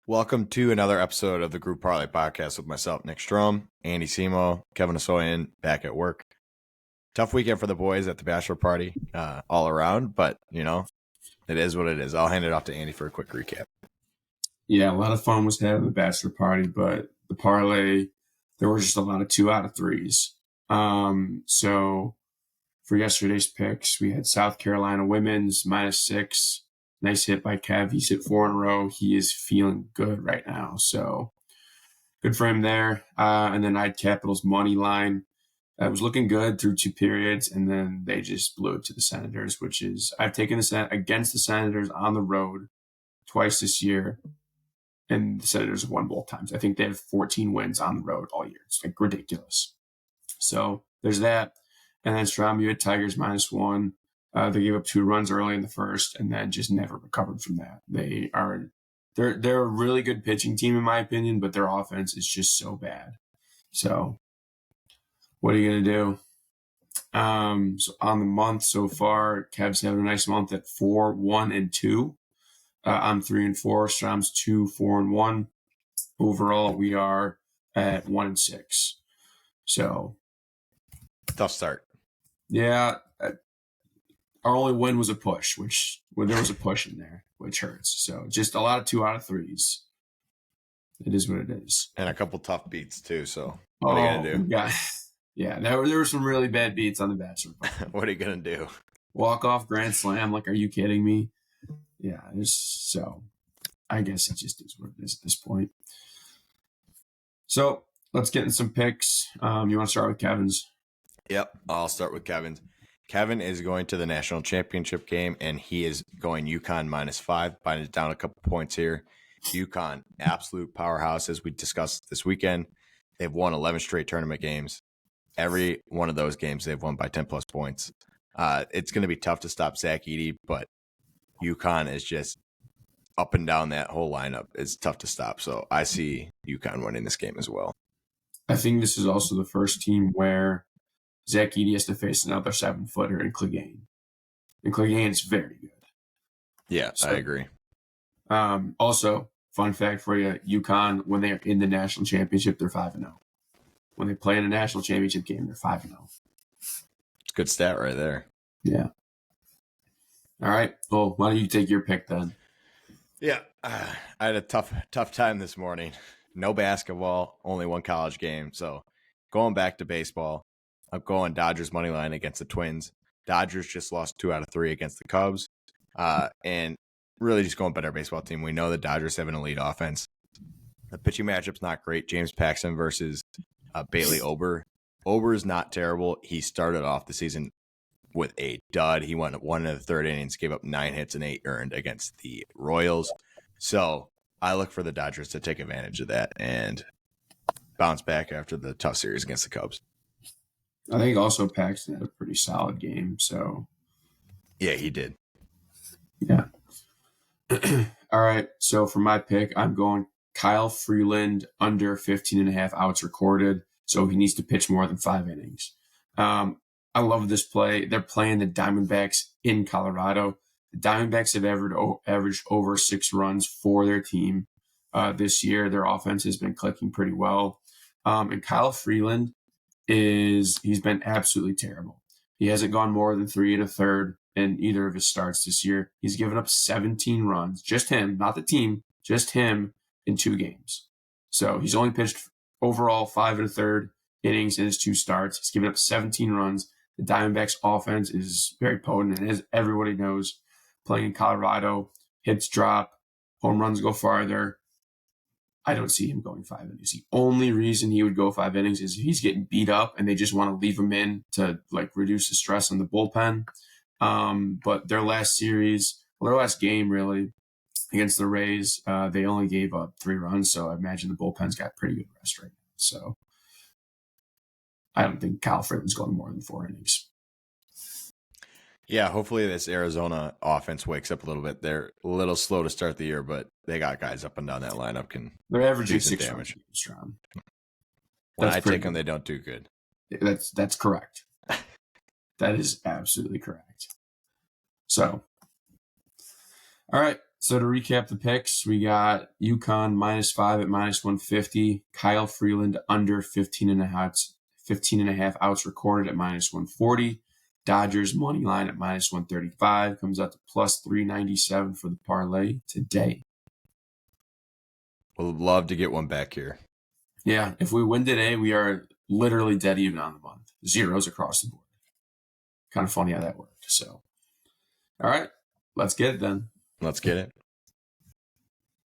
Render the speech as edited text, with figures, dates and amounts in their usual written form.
Welcome to another episode of the Group Parlay Podcast with myself, Nick Strom, Andy Semo, Kevin Asoyan, back at work. Tough weekend for the boys at the bachelor party all around, but, it is what it is. I'll hand it off to Andy for a quick recap. Yeah, a lot of fun was had at the bachelor party, but the parlay, there were just a lot of 2 out of 3s. So for yesterday's picks, we had South Carolina women's -6. Nice hit by Kev. He's hit 4 in a row. He is feeling good right now. So good for him there. And then I had Capitals money line. It was looking good through 2 periods, and then they just blew it to the Senators, which is, I've taken against the Senators on the road twice this year, and the Senators have won both times. I think they have 14 wins on the road all year. It's like ridiculous. So there's that. And then Strom, you had Tigers -1. They gave up 2 runs early in the first and then just never recovered from that. They're a really good pitching team, in my opinion, but their offense is just so bad. So what are you going to do? So on the month so far, Kev's having a nice month at 4, 1, and 2. I'm 3 and 4. Strom's 2, 4, and 1. Overall, we are at 1 and 6. So tough start. Yeah, our only win was a push, there was a push in there, which hurts. So just a lot of 2 out of 3s. It is what it is. And a couple tough beats too. So what are you going to do? Yeah, there were some really bad beats on the Bachelor. What are you going to do? Walk off grand slam. Like, are you kidding me? Yeah, so I guess it just is what it is at this point. So let's get in some picks. You want to start with Kevin's? Yep, I'll start with Kevin's. Kevin is going to the national championship game, and he is going UConn -5, buying it down a couple points here. UConn, absolute powerhouse, as we discussed this weekend. They've won 11 straight tournament games. Every one of those games, they've won by 10-plus points. It's going to be tough to stop Zach Edey, but UConn is just up and down that whole lineup. It's tough to stop, so I see UConn winning this game as well. I think this is also the first team where Zach Edey has to face another 7-footer in Clegane. And Clegane is very good. Yeah, so, I agree. Also, fun fact for you, UConn, when they're in the national championship, they're 5-0. When they play in a national championship game, they're 5-0. It's a good stat right there. Yeah. All right. Well, why don't you take your pick then? Yeah. I had a tough time this morning. No basketball, only one college game. So going back to baseball, I'm going Dodgers money line against the Twins. Dodgers just lost 2 out of 3 against the Cubs. And really just going better baseball team. We know the Dodgers have an elite offense. The pitching matchup's not great. James Paxton versus Bailey Ober. Ober is not terrible. He started off the season with a dud. He went 1 in the 3rd innings, gave up 9 hits and 8 earned against the Royals. So I look for the Dodgers to take advantage of that and bounce back after the tough series against the Cubs. I think also Paxton had a pretty solid game. So yeah, he did. Yeah. All right. So for my pick, I'm going Kyle Freeland under 15.5 outs recorded. So he needs to pitch more than 5 innings. I love this play. They're playing the Diamondbacks in Colorado. The Diamondbacks have averaged over 6 runs for their team this year. Their offense has been clicking pretty well. And Kyle Freeland he's been absolutely terrible. He hasn't gone more than 3 1/3 in either of his starts this year. He's given up 17 runs, just him, not the team, just him in 2 games. So he's only pitched overall 5 1/3 innings in his 2 starts. He's given up 17 runs. The Diamondbacks offense is very potent, and as everybody knows, playing in Colorado, hits drop, home runs go farther. I don't see him going 5 innings. The only reason he would go 5 innings is if he's getting beat up and they just want to leave him in to reduce the stress on the bullpen. But their last game really against the Rays, they only gave up 3 runs. So I imagine the bullpen's got pretty good rest right now. So I don't think Kyle Freeland's going more than 4 innings. Yeah, hopefully this Arizona offense wakes up a little bit. They're a little slow to start the year, but they got guys up and down that lineup. They're averaging 6 damage. When I take them, they don't do good. That's correct. That is absolutely correct. So, all right. So to recap the picks, we got UConn -5 at -150. Kyle Freeland under 15.5 outs recorded at -140. Dodgers money line at -135 comes out to +397 for the parlay today. Would love to get one back here. Yeah, if we win today, we are literally dead even on the month. Zeros across the board. Kind of funny how that worked. So, all right, let's get it then. Let's get it.